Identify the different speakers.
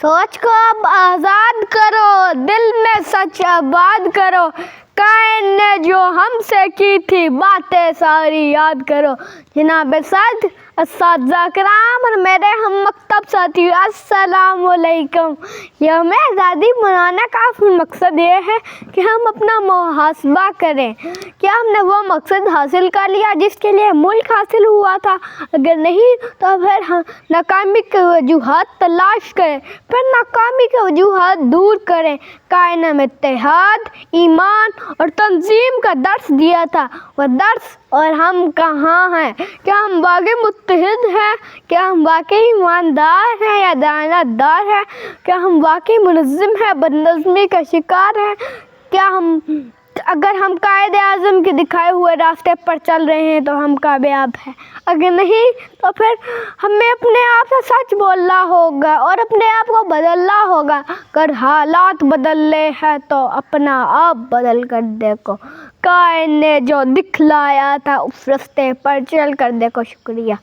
Speaker 1: سوچ کو اب آزاد کرو، دل میں سچ آباد کرو، قائن نے جو ہم سے کی تھی باتیں ساری یاد کرو۔ جناب صدر، اساتذہ کرام اور میرے ہم مکتب ساتھیو، السلام علیکم۔ یوم آزادی منانے کا مقصد یہ ہے کہ ہم اپنا محاسبہ کریں، کیا ہم نے وہ مقصد حاصل کر لیا جس کے لیے ملک حاصل ہوا تھا؟ اگر نہیں تو پھر ہم ناکامی کی وجوہات تلاش کریں، پھر ناکامی کی وجوہات دور کریں۔ قائن نے اتحاد، ایمان اور تنظیم کا درس دیا تھا، وہ درس اور ہم کہاں ہیں؟ کیا ہم واقعی متحد ہیں؟ کیا ہم واقعی ایماندار ہیں یا دیانتدار ہیں؟ کیا ہم واقعی منظم ہیں، بدنظمی کا شکار ہیں؟ اگر ہم قائد اعظم کے دکھائے ہوئے راستے پر چل رہے ہیں تو ہم کامیاب ہیں، اگر نہیں تو پھر ہمیں اپنے آپ سے سچ بولنا ہوگا اور اپنے آپ کو بدلنا ہوگا۔ اگر حالات بدلنے ہیں تو اپنا آپ بدل کر دیکھو، قائن نے جو دکھلایا تھا اس راستے پر چل کر دیکھو۔ شکریہ۔